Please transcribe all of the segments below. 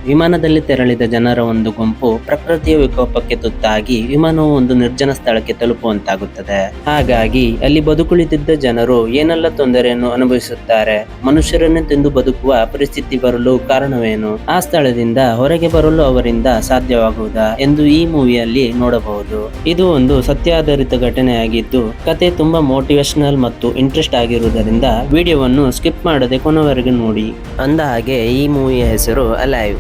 ವಿಮಾನದಲ್ಲಿ ತೆರಳಿದ ಜನರ ಒಂದು ಗುಂಪು ಪ್ರಕೃತಿಯ ವಿಕೋಪಕ್ಕೆ ತುತ್ತಾಗಿ ವಿಮಾನವು ಒಂದು ನಿರ್ಜನ ಸ್ಥಳಕ್ಕೆ ತಲುಪುವಂತಾಗುತ್ತದೆ. ಹಾಗಾಗಿ ಅಲ್ಲಿ ಬದುಕುಳಿದಿದ್ದ ಜನರು ಏನೆಲ್ಲ ತೊಂದರೆಯನ್ನು ಅನುಭವಿಸುತ್ತಾರೆ, ಮನುಷ್ಯರನ್ನು ತಿಂದು ಬದುಕುವ ಪರಿಸ್ಥಿತಿ ಬರಲು ಕಾರಣವೇನು, ಆ ಸ್ಥಳದಿಂದ ಹೊರಗೆ ಬರಲು ಅವರಿಂದ ಸಾಧ್ಯವಾಗುವುದಾ ಎಂದು ಈ ಮೂವಿಯಲ್ಲಿ ನೋಡಬಹುದು. ಇದು ಒಂದು ಸತ್ಯಾಧಾರಿತ ಘಟನೆಯಾಗಿದ್ದು ಕತೆ ತುಂಬಾ ಮೋಟಿವೇಶನಲ್ ಮತ್ತು ಇಂಟ್ರೆಸ್ಟ್ ಆಗಿರುವುದರಿಂದ ವಿಡಿಯೋವನ್ನು ಸ್ಕಿಪ್ ಮಾಡದೆ ಕೊನೆವರೆಗೆ ನೋಡಿ. ಅಂದ ಹಾಗೆ ಈ ಮೂವಿಯ ಹೆಸರು ಅಲೈವ್.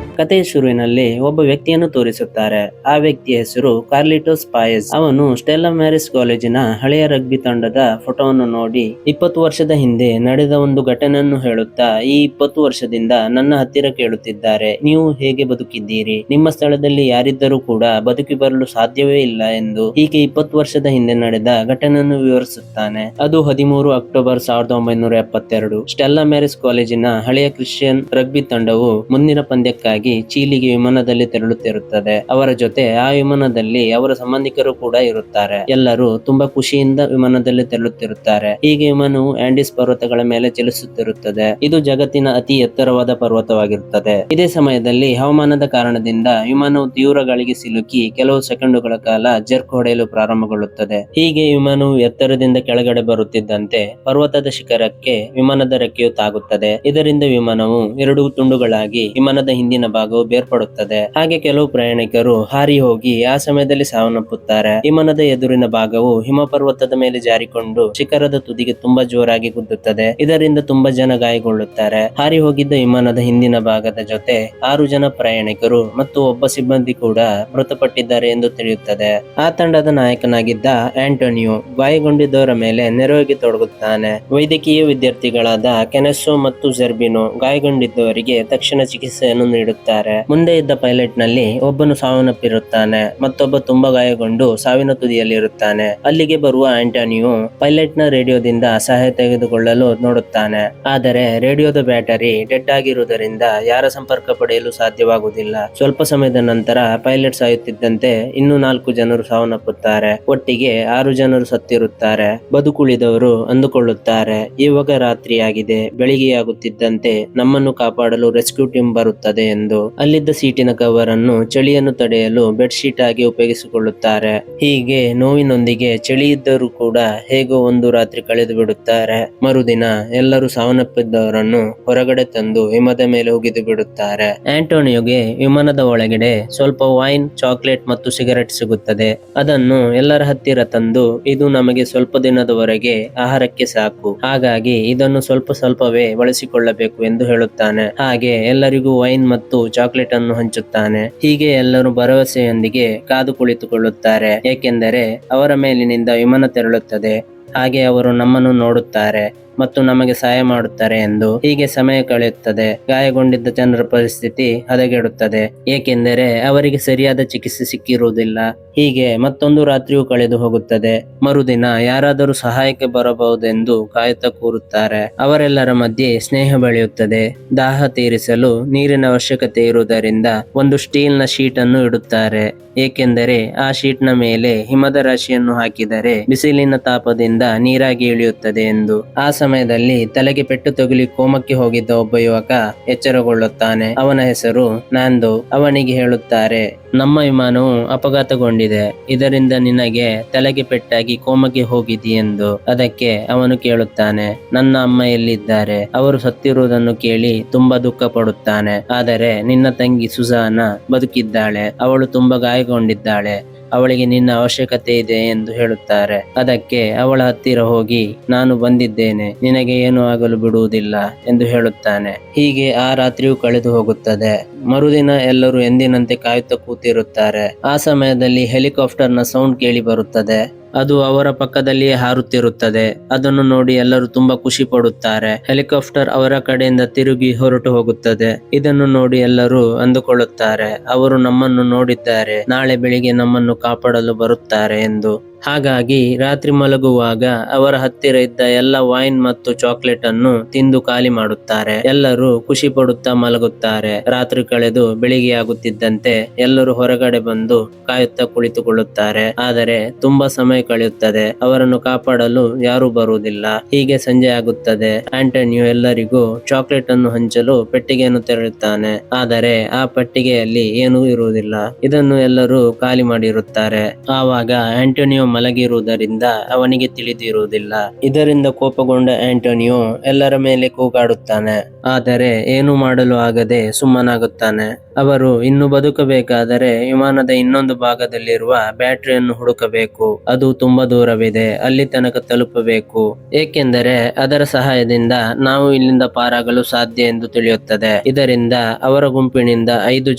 ಕಥೆಯ ಶುರುವಿನಲ್ಲಿ ಒಬ್ಬ ವ್ಯಕ್ತಿಯನ್ನು ತೋರಿಸುತ್ತಾರೆ. ಆ ವ್ಯಕ್ತಿಯ ಹೆಸರು ಕಾರ್ಲಿಟೋಸ್ ಪಾಯಸ್. ಅವನು ಸ್ಟೆಲ್ಲಾ ಮ್ಯಾರಿಸ್ ಕಾಲೇಜಿನ ಹಳೆಯ ರಗ್ಬಿ ತಂಡದ ಫೋಟೋವನ್ನು ನೋಡಿ 20 ವರ್ಷದ ಹಿಂದೆ ನಡೆದ ಒಂದು ಘಟನೆಯನ್ನು ಹೇಳುತ್ತಾ, ಈ 20 ವರ್ಷದಿಂದ ನನ್ನ ಹತ್ತಿರ ಕೇಳುತ್ತಿದ್ದಾರೆ, ನೀವು ಹೇಗೆ ಬದುಕಿದ್ದೀರಿ, ನಿಮ್ಮ ಸ್ಥಳದಲ್ಲಿ ಯಾರಿದ್ದರೂ ಕೂಡ ಬದುಕಿ ಬರಲು ಸಾಧ್ಯವೇ ಇಲ್ಲ ಎಂದು. ಹೀಗೆ 20 ವರ್ಷದ ಹಿಂದೆ ನಡೆದ ಘಟನೆಯನ್ನು ವಿವರಿಸುತ್ತಾನೆ. ಅದು 13 ಅಕ್ಟೋಬರ್ 1972. ಸ್ಟೆಲ್ಲಾ ಮ್ಯಾರಿಸ್ ಕಾಲೇಜಿನ ಹಳೆಯ ಕ್ರಿಶ್ಚಿಯನ್ ರಗ್ಬಿ ತಂಡವು ಮುಂದಿನ ಪಂದ್ಯಕ್ಕಾಗಿ ಚೀಲಿಗೆ ವಿಮಾನದಲ್ಲಿ ತೆರಳುತ್ತಿರುತ್ತದೆ. ಅವರ ಜೊತೆ ಆ ವಿಮಾನದಲ್ಲಿ ಅವರ ಸಂಬಂಧಿಕರು ಕೂಡ ಇರುತ್ತಾರೆ. ಎಲ್ಲರೂ ತುಂಬಾ ಖುಷಿಯಿಂದ ವಿಮಾನದಲ್ಲಿ ತೆರಳುತ್ತಿರುತ್ತಾರೆ. ಹೀಗೆ ವಿಮಾನವು ಆಂಡೀಸ್ ಪರ್ವತಗಳ ಮೇಲೆ ಚಲಿಸುತ್ತಿರುತ್ತದೆ. ಇದು ಜಗತ್ತಿನ ಅತಿ ಎತ್ತರವಾದ ಪರ್ವತವಾಗಿರುತ್ತದೆ. ಇದೇ ಸಮಯದಲ್ಲಿ ಹವಾಮಾನದ ಕಾರಣದಿಂದ ವಿಮಾನವು ತೀವ್ರ ಗಾಳಿಗೆ ಸಿಲುಕಿ ಕೆಲವು ಸೆಕೆಂಡುಗಳ ಕಾಲ ಜರ್ಕ್ ಹೊಡೆಯಲು ಪ್ರಾರಂಭಗೊಳ್ಳುತ್ತದೆ. ಹೀಗೆ ವಿಮಾನವು ಎತ್ತರದಿಂದ ಕೆಳಗಡೆ ಬರುತ್ತಿದ್ದಂತೆ ಪರ್ವತದ ಶಿಖರಕ್ಕೆ ವಿಮಾನದ ರೆಕ್ಕೆಯು ತಾಗುತ್ತದೆ. ಇದರಿಂದ ವಿಮಾನವು 2 ತುಂಡುಗಳಾಗಿ ವಿಮಾನದ ಹಿಂದಿನ ಭಾಗವು ಬೇರ್ಪಡುತ್ತದೆ. ಹಾಗೆ ಕೆಲವು ಪ್ರಯಾಣಿಕರು ಹಾರಿ ಹೋಗಿ ಆ ಸಮಯದಲ್ಲಿ ಸಾವನ್ನಪ್ಪುತ್ತಾರೆ. ವಿಮಾನದ ಎದುರಿನ ಭಾಗವು ಹಿಮ ಪರ್ವತದ ಮೇಲೆ ಜಾರಿಕೊಂಡು ಶಿಖರದ ತುದಿಗೆ ತುಂಬಾ ಜೋರಾಗಿ ಗುದ್ದುತ್ತದೆ. ಇದರಿಂದ ತುಂಬಾ ಜನ ಗಾಯಗೊಳ್ಳುತ್ತಾರೆ. ಹಾರಿ ಹೋಗಿದ್ದ ವಿಮಾನದ ಹಿಂದಿನ ಭಾಗದ ಜೊತೆ 6 ಜನ ಪ್ರಯಾಣಿಕರು ಮತ್ತು ಒಬ್ಬ ಸಿಬ್ಬಂದಿ ಕೂಡ ಮೃತಪಟ್ಟಿದ್ದಾರೆ ಎಂದು ತಿಳಿಯುತ್ತದೆ. ಆ ತಂಡದ ನಾಯಕನಾಗಿದ್ದ ಆಂಟೋನಿಯೋ ಗಾಯಗೊಂಡಿದ್ದವರ ಮೇಲೆ ನೆರವಿಗೆ ತೊಡಗುತ್ತಾನೆ. ವೈದ್ಯಕೀಯ ವಿದ್ಯಾರ್ಥಿಗಳಾದ ಕೆನೆಸ್ಸೋ ಮತ್ತು ಜೆರ್ಬಿನೋ ಗಾಯಗೊಂಡಿದ್ದವರಿಗೆ ತಕ್ಷಣ ಚಿಕಿತ್ಸೆಯನ್ನು ನೀಡುತ್ತಾರೆ. ಮುಂದೆ ಇದ್ದ ಪೈಲಟ್ ನಲ್ಲಿ ಒಬ್ಬನು ಸಾವನ್ನಪ್ಪಿರುತ್ತಾನೆ, ಮತ್ತೊಬ್ಬ ತುಂಬಾ ಗಾಯಗೊಂಡು ಸಾವಿನ ತುದಿಯಲ್ಲಿ ಇರುತ್ತಾನೆ. ಅಲ್ಲಿಗೆ ಬರುವ ಆಂಟೋನಿಯೋ ಪೈಲಟ್ ನ ರೇಡಿಯೋದಿಂದ ಸಹಾಯ ತೆಗೆದುಕೊಳ್ಳಲು ನೋಡುತ್ತಾನೆ. ಆದರೆ ರೇಡಿಯೋದ ಬ್ಯಾಟರಿ ಡೆಡ್ ಆಗಿರುವುದರಿಂದ ಯಾರ ಸಂಪರ್ಕ ಪಡೆಯಲು ಸಾಧ್ಯವಾಗುವುದಿಲ್ಲ. ಸ್ವಲ್ಪ ಸಮಯದ ನಂತರ ಪೈಲಟ್ ಸಾಯುತ್ತಿದ್ದಂತೆ ಇನ್ನೂ 4 ಜನರು ಸಾವನ್ನಪ್ಪುತ್ತಾರೆ. ಒಟ್ಟಿಗೆ 6 ಜನರು ಸತ್ತಿರುತ್ತಾರೆ. ಬದುಕುಳಿದವರು ಅಂದುಕೊಳ್ಳುತ್ತಾರೆ, ಇವಾಗ ರಾತ್ರಿಯಾಗಿದೆ, ಬೆಳಿಗ್ಗೆಯಾಗುತ್ತಿದ್ದಂತೆ ನಮ್ಮನ್ನು ಕಾಪಾಡಲು ರೆಸ್ಕ್ಯೂ ಟೀಮ್ ಬರುತ್ತದೆ ಎಂದು. ಅಲ್ಲಿದ್ದ ಸೀಟಿನ ಕವರ್ ಅನ್ನು ಚಳಿಯನ್ನು ತಡೆಯಲು ಬೆಡ್ ಶೀಟ್ ಆಗಿ ಉಪಯೋಗಿಸಿಕೊಳ್ಳುತ್ತಾರೆ. ಹೀಗೆ ನೋವಿನೊಂದಿಗೆ ಚಳಿ ಇದ್ದರೂ ಕೂಡ ಹೇಗೋ ಒಂದು ರಾತ್ರಿ ಕಳೆದು ಬಿಡುತ್ತಾರೆ. ಮರುದಿನ ಎಲ್ಲರೂ ಸಾವನ್ನಪ್ಪಿದ್ದವರನ್ನು ಹೊರಗಡೆ ತಂದು ಹಿಮದ ಮೇಲೆ ಒಗೆದು ಬಿಡುತ್ತಾರೆ. ಆಂಟೋನಿಯೋಗೆ ವಿಮಾನದ ಒಳಗಡೆ ಸ್ವಲ್ಪ ವೈನ್, ಚಾಕ್ಲೇಟ್ ಮತ್ತು ಸಿಗರೆಟ್ ಸಿಗುತ್ತದೆ. ಅದನ್ನು ಎಲ್ಲರ ಹತ್ತಿರ ತಂದು, ಇದು ನಮಗೆ ಸ್ವಲ್ಪ ದಿನದವರೆಗೆ ಆಹಾರಕ್ಕೆ ಸಾಕು, ಹಾಗಾಗಿ ಇದನ್ನು ಸ್ವಲ್ಪ ಸ್ವಲ್ಪವೇ ಬಳಸಿಕೊಳ್ಳಬೇಕು ಎಂದು ಹೇಳುತ್ತಾನೆ. ಹಾಗೆ ಎಲ್ಲರಿಗೂ ವೈನ್ ಮತ್ತು ಚಾಕ್ಲೇಟ್ ಅನ್ನು ಹಂಚುತ್ತಾನೆ. ಹೀಗೆ ಎಲ್ಲರೂ ಭರವಸೆಯೊಂದಿಗೆ ಕಾದು ಕುಳಿತುಕೊಳ್ಳುತ್ತಾರೆ, ಏಕೆಂದರೆ ಅವರ ಮೇಲಿನಿಂದ ವಿಮಾನ ತೆರಳುತ್ತದೆ. ಹಾಗೆ ಅವರು ನಮ್ಮನ್ನು ನೋಡುತ್ತಾರೆ ಮತ್ತು ನಮಗೆ ಸಹಾಯ ಮಾಡುತ್ತಾರೆ ಎಂದು. ಹೀಗೆ ಸಮಯ ಕಳೆಯುತ್ತದೆ. ಗಾಯಗೊಂಡಿದ್ದ ಜನರ ಪರಿಸ್ಥಿತಿ ಹದಗೆಡುತ್ತದೆ, ಏಕೆಂದರೆ ಅವರಿಗೆ ಸರಿಯಾದ ಚಿಕಿತ್ಸೆ ಸಿಕ್ಕಿರುವುದಿಲ್ಲ. ಹೀಗೆ ಮತ್ತೊಂದು ರಾತ್ರಿಯೂ ಕಳೆದು ಹೋಗುತ್ತದೆ. ಮರುದಿನ ಯಾರಾದರೂ ಸಹಾಯಕ್ಕೆ ಬರಬಹುದೆಂದು ಕಾಯುತ್ತಾ ಕೂರುತ್ತಾರೆ. ಅವರೆಲ್ಲರ ಮಧ್ಯೆ ಸ್ನೇಹ ಬೆಳೆಯುತ್ತದೆ. ದಾಹ ತೀರಿಸಲು ನೀರಿನ ಅವಶ್ಯಕತೆ ಇರುವುದರಿಂದ ಒಂದು ಸ್ಟೀಲ್ ನ ಶೀಟ್ ಅನ್ನು ಇಡುತ್ತಾರೆ, ಏಕೆಂದರೆ ಆ ಶೀಟ್ ನ ಮೇಲೆ ಹಿಮದ ರಾಶಿಯನ್ನು ಹಾಕಿದರೆ ಬಿಸಿಲಿನ ತಾಪದಿಂದ ನೀರಾಗಿ ಇಳಿಯುತ್ತದೆ ಎಂದು. ಆ ಸಮಯದಲ್ಲಿ ತಲೆಗೆ ಪೆಟ್ಟು ತಗುಲಿ ಕೋಮಕ್ಕೆ ಹೋಗಿದ್ದ ಒಬ್ಬ ಯುವಕ ಎಚ್ಚರಗೊಳ್ಳುತ್ತಾನೆ. ಅವನ ಹೆಸರು ನಾಂದೋ. ಅವನಿಗೆ ಹೇಳುತ್ತಾರೆ, ನಮ್ಮ ವಿಮಾನವು ಅಪಘಾತಗೊಂಡಿದೆ, ಇದರಿಂದ ನಿನಗೆ ತಲೆಗೆ ಪೆಟ್ಟಾಗಿ ಕೋಮಕ್ಕೆ ಹೋಗಿದಿ ಎಂದು. ಅದಕ್ಕೆ ಅವನು ಕೇಳುತ್ತಾನೆ, ನನ್ನ ಅಮ್ಮ ಎಲ್ಲಿದ್ದಾರೆ, ಅವರು ಸತ್ತಿರುವುದನ್ನು ಕೇಳಿ ತುಂಬಾ ದುಃಖ ಪಡುತ್ತಾನೆ. ಆದರೆ ನಿನ್ನ ತಂಗಿ ಸುಜಾನ ಬದುಕಿದ್ದಾಳೆ, ಅವಳು ತುಂಬಾ ಗಾಯಗೊಂಡಿದ್ದಾಳೆ, ಅವಳಿಗೆ ನಿನ್ನ ಅವಶ್ಯಕತೆ ಇದೆ ಎಂದು ಹೇಳುತ್ತಾರೆ. ಅದಕ್ಕೆ ಅವಳ ಹತ್ತಿರ ಹೋಗಿ, ನಾನು ಬಂದಿದ್ದೇನೆ, ನಿನಗೆ ಏನು ಆಗಲು ಬಿಡುವುದಿಲ್ಲ ಎಂದು ಹೇಳುತ್ತಾನೆ. ಹೀಗೆ ಆ ರಾತ್ರಿಯೂ ಕಳೆದು ಹೋಗುತ್ತದೆ. ಮರುದಿನ ಎಲ್ಲರೂ ಎಂದಿನಂತೆ ಕಾಯುತ್ತಾ ಕೂತಿರುತ್ತಾರೆ. ಆ ಸಮಯದಲ್ಲಿ ಹೆಲಿಕಾಪ್ಟರ್ ನ ಸೌಂಡ್ ಕೇಳಿ ಬರುತ್ತದೆ. ಅದು ಅವರ ಪಕ್ಕದಲ್ಲಿಯೇ ಹಾರುತ್ತಿರುತ್ತದೆ. ಅದನ್ನು ನೋಡಿ ಎಲ್ಲರೂ ತುಂಬಾ ಖುಷಿ ಪಡುತ್ತಾರೆ. ಹೆಲಿಕಾಪ್ಟರ್ ಅವರ ಕಡೆಯಿಂದ ತಿರುಗಿ ಹೊರಟು ಹೋಗುತ್ತದೆ. ಇದನ್ನು ನೋಡಿ ಎಲ್ಲರೂ ಅಂದುಕೊಳ್ಳುತ್ತಾರೆ, ಅವರು ನಮ್ಮನ್ನು ನೋಡಿದ್ದಾರೆ, ನಾಳೆ ಬೆಳಿಗ್ಗೆ ನಮ್ಮನ್ನು ಕಾಪಾಡಲು ಬರುತ್ತಾರೆ ಎಂದು. ಹಾಗಾಗಿ ರಾತ್ರಿ ಮಲಗುವಾಗ ಅವರ ಹತ್ತಿರ ಇದ್ದ ಎಲ್ಲ ವೈನ್ ಮತ್ತು ಚಾಕ್ಲೇಟ್ ಅನ್ನು ತಿಂದು ಖಾಲಿ ಮಾಡುತ್ತಾರೆ. ಎಲ್ಲರೂ ಖುಷಿ ಪಡುತ್ತಾ ಮಲಗುತ್ತಾರೆ. ರಾತ್ರಿ ಕಳೆದು ಬೆಳಿಗ್ಗೆ ಆಗುತ್ತಿದ್ದಂತೆ ಎಲ್ಲರೂ ಹೊರಗಡೆ ಬಂದು ಕಾಯುತ್ತಾ ಕುಳಿತುಕೊಳ್ಳುತ್ತಾರೆ. ಆದರೆ ತುಂಬಾ ಸಮಯ ಕಳೆಯುತ್ತದೆ. ಅವರನ್ನು ಕಾಪಾಡಲು ಯಾರೂ ಬರುವುದಿಲ್ಲ. ಹೀಗೆ ಸಂಜೆ ಆಗುತ್ತದೆ. ಆಂಟೋನಿಯೋ ಎಲ್ಲರಿಗೂ ಚಾಕ್ಲೇಟ್ ಅನ್ನು ಹಂಚಲು ಪೆಟ್ಟಿಗೆಯನ್ನು ತೆರೆಯುತ್ತಾನೆ. ಆದರೆ ಆ ಪೆಟ್ಟಿಗೆಯಲ್ಲಿ ಏನೂ ಇರುವುದಿಲ್ಲ. ಇದನ್ನು ಎಲ್ಲರೂ ಖಾಲಿ ಮಾಡಿರುತ್ತಾರೆ. ಆವಾಗ ಆಂಟೋನಿಯೋ ಮಲಗಿರುವುದರಿಂದ ಅವನಿಗೆ ತಿಳಿದಿರುವುದಿಲ್ಲ. ಇದರಿಂದ ಕೋಪಗೊಂಡ ಆಂಟೋನಿಯೋ ಎಲ್ಲರ ಮೇಲೆ ಕೂಗಾಡುತ್ತಾನೆ. ಆದರೆ ಏನು ಮಾಡಲು ಆಗದೆ ಸುಮ್ಮನಾಗುತ್ತಾನೆ. ಅವರು ಇನ್ನು ಬದುಕಬೇಕಾದರೆ ವಿಮಾನದ ಇನ್ನೊಂದು ಭಾಗದಲ್ಲಿರುವ ಬ್ಯಾಟರಿಯನ್ನು ಹುಡುಕಬೇಕು. ಅದು ತುಂಬಾ ದೂರವಿದೆ. ಅಲ್ಲಿ ತನಕ ತಲುಪಬೇಕು. ಏಕೆಂದರೆ ಅದರ ಸಹಾಯದಿಂದ ನಾವು ಇಲ್ಲಿಂದ ಪಾರಾಗಲು ಸಾಧ್ಯ ಎಂದು ತಿಳಿಯುತ್ತದೆ. ಇದರಿಂದ ಅವರ ಗುಂಪಿನಿಂದ 5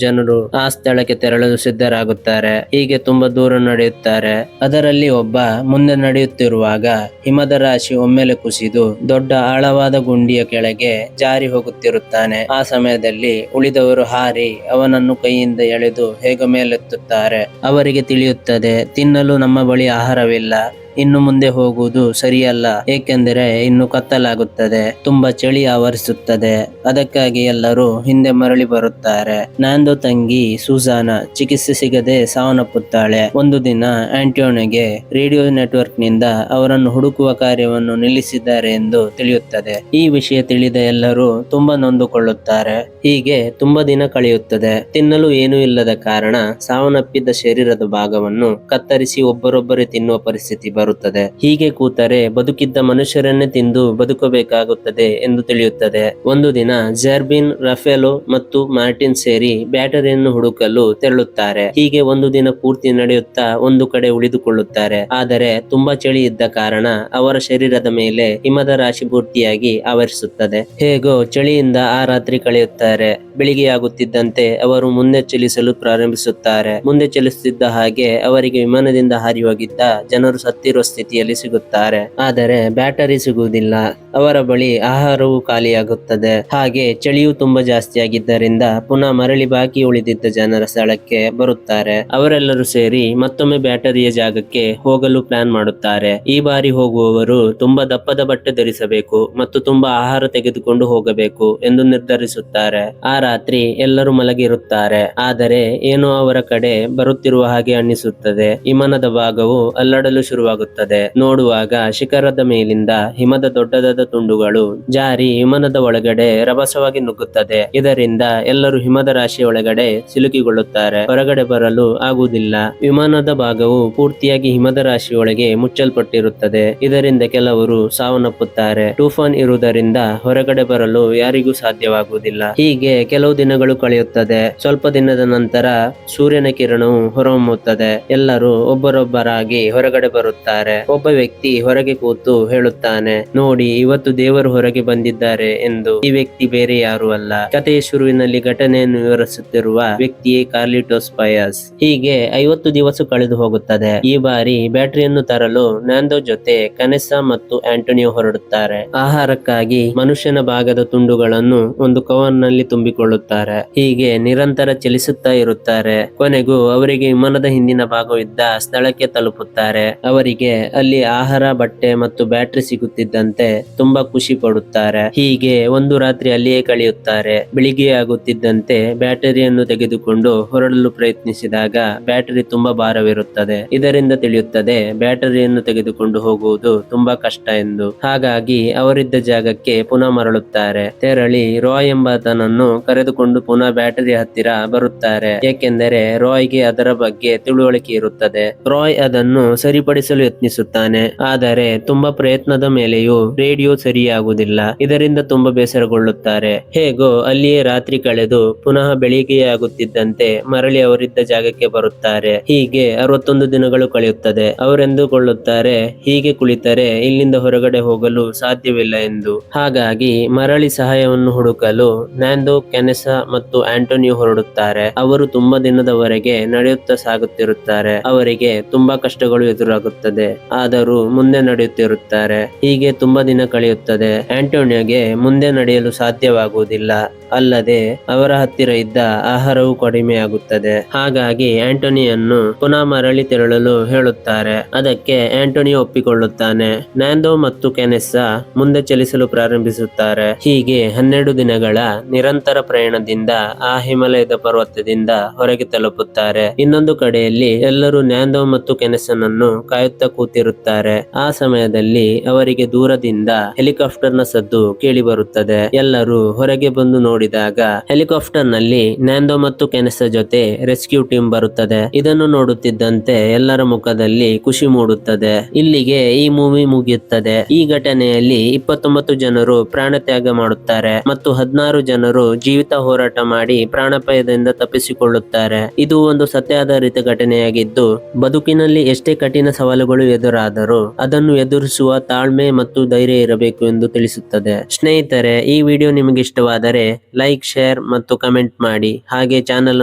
ಜನರು ಆ ಸ್ಥಳಕ್ಕೆ ತೆರಳಲು ಸಿದ್ಧರಾಗುತ್ತಾರೆ. ಹೀಗೆ ತುಂಬಾ ದೂರ ನಡೆಯುತ್ತಾರೆ. ಅದರಲ್ಲಿ ಒಬ್ಬ ಮುಂದೆ ನಡೆಯುತ್ತಿರುವಾಗ ಹಿಮದ ರಾಶಿ ಒಮ್ಮೆಲೆ ಕುಸಿದು ದೊಡ್ಡ ಆಳವಾದ ಗುಂಡಿಯ ಕೆಳಗೆ ಜಾರಿ ಹೋಗುತ್ತಿರುತ್ತಾನೆ. ಆ ಸಮಯದಲ್ಲಿ ಉಳಿದವರು ಹಾರಿ ಅವನನ್ನು ಕೈಯಿಂದ ಎಳೆದು ಹೇಗ ಮೇಲೆತ್ತುತ್ತಾರೆ. ಅವರಿಗೆ ತಿಳಿಯುತ್ತದೆ, ತಿನ್ನಲು ನಮ್ಮ ಬಳಿ ಆಹಾರವಿಲ್ಲ. ಇನ್ನು ಮುಂದೆ ಹೋಗುವುದು ಸರಿಯಲ್ಲ. ಏಕೆಂದರೆ ಇನ್ನು ಕತ್ತಲಾಗುತ್ತದೆ. ತುಂಬಾ ಚಳಿ ಆವರಿಸುತ್ತದೆ. ಅದಕ್ಕಾಗಿ ಎಲ್ಲರೂ ಹಿಂದೆ ಮರಳಿ ಬರುತ್ತಾರೆ. ನ್ಯಾಂದೋ ತಂಗಿ ಸೂಸಾನ ಚಿಕಿತ್ಸೆ ಸಿಗದೆ ಸಾವನ್ನಪ್ಪುತ್ತಾಳೆ. ಒಂದು ದಿನ ಆಂಟೋನಿಯೋಗೆ ರೇಡಿಯೋ ನೆಟ್ವರ್ಕ್ ನಿಂದ ಅವರನ್ನು ಹುಡುಕುವ ಕಾರ್ಯವನ್ನು ನಿಲ್ಲಿಸಿದ್ದಾರೆ ಎಂದು ತಿಳಿಯುತ್ತದೆ. ಈ ವಿಷಯ ತಿಳಿದ ಎಲ್ಲರೂ ತುಂಬಾ ನೊಂದುಕೊಳ್ಳುತ್ತಾರೆ. ಹೀಗೆ ತುಂಬಾ ದಿನ ಕಳೆಯುತ್ತದೆ. ತಿನ್ನಲು ಏನೂ ಇಲ್ಲದ ಕಾರಣ ಸಾವನ್ನಪ್ಪಿದ್ದ ಶರೀರದ ಭಾಗವನ್ನು ಕತ್ತರಿಸಿ ಒಬ್ಬರೊಬ್ಬರೇ ತಿನ್ನುವ ಪರಿಸ್ಥಿತಿ ಬರುತ್ತದೆ. ಹೀಗೆ ಕೂತರೆ ಬದುಕಿದ್ದ ಮನುಷ್ಯರನ್ನೇ ತಿಂದು ಬದುಕಬೇಕಾಗುತ್ತದೆ ಎಂದು ತಿಳಿಯುತ್ತದೆ. ಒಂದು ದಿನ ಜರ್ಬಿನ್, ರಫೆಲೋ ಮತ್ತು ಮಾರ್ಟಿನ್ ಸೇರಿ ಬ್ಯಾಟರಿಯನ್ನು ಹುಡುಕಲು ತೆರಳುತ್ತಾರೆ. ಹೀಗೆ ಒಂದು ದಿನ ಪೂರ್ತಿ ನಡೆಯುತ್ತಾ ಒಂದು ಕಡೆ ಉಳಿದುಕೊಳ್ಳುತ್ತಾರೆ. ಆದರೆ ತುಂಬಾ ಚಳಿ ಇದ್ದ ಕಾರಣ ಅವರ ಶರೀರದ ಮೇಲೆ ಹಿಮದ ರಾಶಿ ಪೂರ್ತಿಯಾಗಿ ಆವರಿಸುತ್ತದೆ. ಹೇಗೋ ಚಳಿಯಿಂದ ಆ ರಾತ್ರಿ ಕಳೆಯುತ್ತಾರೆ. ಬೆಳಿಗ್ಗೆ ಆಗುತ್ತಿದ್ದಂತೆ ಅವರು ಮುಂದೆ ಚಲಿಸಲು ಪ್ರಾರಂಭಿಸುತ್ತಾರೆ. ಮುಂದೆ ಚಲಿಸುತ್ತಿದ್ದ ಹಾಗೆ ಅವರಿಗೆ ವಿಮಾನದಿಂದ ಹಾರಿ ಹೋಗಿದ್ದ ಜನರು ಸತ್ತಿರುವ ಸ್ಥಿತಿಯಲ್ಲಿ ಸಿಗುತ್ತಾರೆ. ಆದರೆ ಬ್ಯಾಟರಿ ಸಿಗುವುದಿಲ್ಲ. ಅವರ ಬಳಿ ಆಹಾರವು ಖಾಲಿಯಾಗುತ್ತದೆ. ಹಾಗೆ ಚಳಿಯೂ ತುಂಬಾ ಜಾಸ್ತಿ ಆಗಿದ್ದರಿಂದ ಪುನಃ ಮರಳಿ ಬಾಕಿ ಉಳಿದಿದ್ದ ಜನರ ಸ್ಥಳಕ್ಕೆ ಬರುತ್ತಾರೆ. ಅವರೆಲ್ಲರೂ ಸೇರಿ ಮತ್ತೊಮ್ಮೆ ಬ್ಯಾಟರಿಯ ಜಾಗಕ್ಕೆ ಹೋಗಲು ಪ್ಲಾನ್ ಮಾಡುತ್ತಾರೆ. ಈ ಬಾರಿ ಹೋಗುವವರು ತುಂಬಾ ದಪ್ಪದ ಬಟ್ಟೆ ಧರಿಸಬೇಕು ಮತ್ತು ತುಂಬಾ ಆಹಾರ ತೆಗೆದುಕೊಂಡು ಹೋಗಬೇಕು ಎಂದು ನಿರ್ಧರಿಸುತ್ತಾರೆ. ಆ ರಾತ್ರಿ ಎಲ್ಲರೂ ಮಲಗಿರುತ್ತಾರೆ. ಆದರೆ ಏನೋ ಅವರ ಕಡೆ ಬರುತ್ತಿರುವ ಹಾಗೆ ಅನ್ನಿಸುತ್ತದೆ. ವಿಮಾನದ ಭಾಗವು ಅಲ್ಲಾಡಲು ಶುರುವಾಗುತ್ತದೆ. ನೋಡುವಾಗ ಶಿಖರದ ಮೇಲಿಂದ ಹಿಮದ ದೊಡ್ಡದಾದ ತುಂಡುಗಳು ಜಾರಿ ವಿಮಾನದ ಒಳಗಡೆ ರಭಸವಾಗಿ ನುಗ್ಗುತ್ತದೆ. ಇದರಿಂದ ಎಲ್ಲರೂ ಹಿಮದ ರಾಶಿಯ ಒಳಗಡೆ ಸಿಲುಕಿಕೊಳ್ಳುತ್ತಾರೆ. ಹೊರಗಡೆ ಬರಲು ಆಗುವುದಿಲ್ಲ. ವಿಮಾನದ ಭಾಗವು ಪೂರ್ತಿಯಾಗಿ ಹಿಮದ ರಾಶಿಯೊಳಗೆ ಮುಚ್ಚಲ್ಪಟ್ಟಿರುತ್ತದೆ. ಇದರಿಂದ ಕೆಲವರು ಸಾವನ್ನಪ್ಪುತ್ತಾರೆ. ಟೂಫಾನ್ ಇರುವುದರಿಂದ ಹೊರಗಡೆ ಬರಲು ಯಾರಿಗೂ ಸಾಧ್ಯವಾಗುವುದಿಲ್ಲ. ಹೀಗೆ ಕೆಲವು ದಿನಗಳು ಕಳೆಯುತ್ತದೆ. ಸ್ವಲ್ಪ ದಿನದ ನಂತರ ಸೂರ್ಯನ ಕಿರಣವು ಹೊರಹೊಮ್ಮುತ್ತದೆ. ಎಲ್ಲರೂ ಒಬ್ಬರೊಬ್ಬರಾಗಿ ಹೊರಗಡೆ ಬರುತ್ತಾರೆ. ಒಬ್ಬ ವ್ಯಕ್ತಿ ಹೊರಗೆ ಕೂತು ಹೇಳುತ್ತಾನೆ, ನೋಡಿ ಇವತ್ತು ದೇವರು ಹೊರಗೆ ಬಂದಿದ್ದಾರೆ ಎಂದು. ಈ ವ್ಯಕ್ತಿ ಬೇರೆ ಯಾರು ಅಲ್ಲ, ಕಥೆಯ ಶುರುವಿನಲ್ಲಿ ಘಟನೆಯನ್ನು ವಿವರಿಸುತ್ತಿರುವ ವ್ಯಕ್ತಿಯೇ ಕಾರ್ಲಿಟೋಸ್ ಪಾಯಸ್. ಹೀಗೆ 50 ದಿವಸ ಕಳೆದು ಹೋಗುತ್ತದೆ. ಈ ಬಾರಿ ಬ್ಯಾಟರಿಯನ್ನು ತರಲು ನ್ಯಾಂದೋ ಜೊತೆ ಕನೆಸ್ಸಾ ಮತ್ತು ಆಂಟೋನಿಯೋ ಹೊರಡುತ್ತಾರೆ. ಆಹಾರಕ್ಕಾಗಿ ಮನುಷ್ಯನ ಭಾಗದ ತುಂಡುಗಳನ್ನು ಒಂದು ಕವರ್ ನಲ್ಲಿ ತುಂಬಿಕೊಳ್ಳುತ್ತಾರೆ. ಹೀಗೆ ನಿರಂತರ ಚಲಿಸುತ್ತಾ ಇರುತ್ತಾರೆ. ಕೊನೆಗೂ ಅವರಿಗೆ ವಿಮಾನದ ಹಿಂದಿನ ಭಾಗವಿದ್ದ ಸ್ಥಳಕ್ಕೆ ತಲುಪುತ್ತಾರೆ. ಅವರಿಗೆ ಅಲ್ಲಿ ಆಹಾರ, ಬಟ್ಟೆ ಮತ್ತು ಬ್ಯಾಟರಿ ಸಿಗುತ್ತಿದ್ದಂತೆ ತುಂಬಾ ಖುಷಿ ಪಡುತ್ತಾರೆ. ಹೀಗೆ ಒಂದು ರಾತ್ರಿ ಅಲ್ಲಿಯೇ ಕಳೆಯುತ್ತಾರೆ. ಬೆಳಿಗ್ಗೆ ಆಗುತ್ತಿದ್ದಂತೆ ಬ್ಯಾಟರಿಯನ್ನು ತೆಗೆದುಕೊಂಡು ಹೊರಡಲು ಪ್ರಯತ್ನಿಸಿದಾಗ ಬ್ಯಾಟರಿ ತುಂಬಾ ಭಾರವಿರುತ್ತದೆ. ಇದರಿಂದ ತಿಳಿಯುತ್ತದೆ ಬ್ಯಾಟರಿಯನ್ನು ತೆಗೆದುಕೊಂಡು ಹೋಗುವುದು ತುಂಬಾ ಕಷ್ಟ ಎಂದು. ಹಾಗಾಗಿ ಅವರಿದ್ದ ಜಾಗಕ್ಕೆ ಪುನಃ ಮರಳುತ್ತಾರೆ. ತೆರಳಿ ರಾಯ್ ಎಂಬಾತನನ್ನು ಕರೆದುಕೊಂಡು ಪುನಃ ಬ್ಯಾಟರಿ ಹತ್ತಿರ ಬರುತ್ತಾರೆ. ಏಕೆಂದರೆ ರಾಯ್ಗೆ ಅದರ ಬಗ್ಗೆ ತಿಳುವಳಿಕೆ ಇರುತ್ತದೆ. ರಾಯ್ ಅದನ್ನು ಸರಿಪಡಿಸಲು ಯತ್ನಿಸುತ್ತಾನೆ. ಆದರೆ ತುಂಬಾ ಪ್ರಯತ್ನದ ಮೇಲೆಯೂ ರೇಡಿಯೋ ಸರಿಯಾಗುವುದಿಲ್ಲ. ಇದರಿಂದ ತುಂಬಾ ಬೇಸರಗೊಳ್ಳುತ್ತಾರೆ. ಹೇಗೋ ಅಲ್ಲಿಯೇ ರಾತ್ರಿ ಕಳೆದು ಪುನಃ ಬೆಳಿಗ್ಗೆ ಆಗುತ್ತಿದ್ದಂತೆ ಮರಳಿ ಅವರಿದ್ದ ಜಾಗಕ್ಕೆ ಬರುತ್ತಾರೆ. ಹೀಗೆ 61 ದಿನಗಳು ಕಳೆಯುತ್ತದೆ. ಅವರೆಂದುಕೊಳ್ಳುತ್ತಾರೆ, ಹೀಗೆ ಕುಳಿತರೆ ಇಲ್ಲಿಂದ ಹೊರಗಡೆ ಹೋಗಲು ಸಾಧ್ಯವಿಲ್ಲ ಎಂದು. ಹಾಗಾಗಿ ಮರಳಿ ಸಹಾಯವನ್ನು ಹುಡುಕಲು ನ್ಯಾಂದೋ, ಕೆನೆಸಾ ಮತ್ತು ಆಂಟೋನಿಯೋ ಹೊರಡುತ್ತಾರೆ. ಅವರು ತುಂಬಾ ದಿನದವರೆಗೆ ನಡೆಯುತ್ತಾ ಸಾಗುತ್ತಿರುತ್ತಾರೆ. ಅವರಿಗೆ ತುಂಬಾ ಕಷ್ಟಗಳು ಎದುರಾಗುತ್ತದೆ. ಆದರೂ ಮುಂದೆ ನಡೆಯುತ್ತಿರುತ್ತಾರೆ. ಹೀಗೆ ತುಂಬಾ ದಿನ ಕಳೆಯುತ್ತದೆ. ಆಂಟೋನಿಯೋಗೆ ಮುಂದೆ ನಡೆಯಲು ಸಾಧ್ಯವಾಗುವುದಿಲ್ಲ. ಅಲ್ಲದೆ ಅವರ ಹತ್ತಿರ ಇದ್ದ ಆಹಾರವು ಕಡಿಮೆಯಾಗುತ್ತದೆ. ಹಾಗಾಗಿ ಆಂಟೋನಿಯನ್ನು ಪುನಃ ಮರಳಿ ತೆರಳಲು ಹೇಳುತ್ತಾರೆ. ಅದಕ್ಕೆ ಆಂಟೋನಿ ಒಪ್ಪಿಕೊಳ್ಳುತ್ತಾನೆ. ನ್ಯಾಂದೋ ಮತ್ತು ಕೆನೆಸ್ಸಾ ಮುಂದೆ ಚಲಿಸಲು ಪ್ರಾರಂಭಿಸುತ್ತಾರೆ. ಹೀಗೆ 12 ದಿನಗಳ ನಿರಂತರ ಪ್ರಯಾಣದಿಂದ ಆ ಹಿಮಾಲಯದ ಪರ್ವತದಿಂದ ಹೊರಗೆ ತಲುಪುತ್ತಾರೆ. ಇನ್ನೊಂದು ಕಡೆಯಲ್ಲಿ ಎಲ್ಲರೂ ನ್ಯಾಂದೋ ಮತ್ತು ಕೆನೆಸ್ಸನನ್ನು ಕಾಯುತ್ತಾ ಕೂತಿರುತ್ತಾರೆ. ಆ ಸಮಯದಲ್ಲಿ ಅವರಿಗೆ ದೂರದಿಂದ ಹೆಲಿಕಾಪ್ಟರ್ ನ ಸದ್ದು ಕೇಳಿ ಬರುತ್ತದೆ. ಎಲ್ಲರೂ ಹೊರಗೆ ಬಂದು ನೋಡಿದಾಗ ಹೆಲಿಕಾಪ್ಟರ್ ನಲ್ಲಿ ನ್ಯಾಂದೋ ಮತ್ತು ಕೆನೆಸ್ಸಾ ಜೊತೆ ರೆಸ್ಕ್ಯೂ ಟೀಮ್ ಬರುತ್ತದೆ. ಇದನ್ನು ನೋಡುತ್ತಿದ್ದಂತೆ ಎಲ್ಲರ ಮುಖದಲ್ಲಿ ಖುಷಿ ಮೂಡುತ್ತದೆ. ಇಲ್ಲಿಗೆ ಈ ಮೂವಿ ಮುಗಿಯುತ್ತದೆ. ಈ ಘಟನೆಯಲ್ಲಿ 29 ಜನರು ಪ್ರಾಣ ತ್ಯಾಗ ಮಾಡುತ್ತಾರೆ ಮತ್ತು 16 ಜನರು ಜೀವಿತ ಹೋರಾಟ ಮಾಡಿ ಪ್ರಾಣಾಪಾಯದಿಂದ ತಪ್ಪಿಸಿಕೊಳ್ಳುತ್ತಾರೆ. ಇದು ಒಂದು ಸತ್ಯಾಧಾರಿತ ಘಟನೆಯಾಗಿದ್ದು, ಬದುಕಿನಲ್ಲಿ ಎಷ್ಟೇ ಕಠಿಣ ಸವಾಲುಗಳು ಎದುರಾದರೂ ಅದನ್ನು ಎದುರಿಸುವ ತಾಳ್ಮೆ ಮತ್ತು ಧೈರ್ಯ ಇರಬೇಕು ಎಂದು ತಿಳಿಸುತ್ತದೆ. ಸ್ನೇಹಿತರೆ, ಈ ವಿಡಿಯೋ ನಿಮಗೆ ಇಷ್ಟವಾದರೆ ಲೈಕ್, ಶೇರ್ ಮತ್ತು ಕಮೆಂಟ್ ಮಾಡಿ. ಹಾಗೆ ಚಾನೆಲ್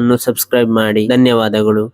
ಅನ್ನು ಸಬ್ಸ್ಕ್ರೈಬ್ ಮಾಡಿ. ಧನ್ಯವಾದಗಳು.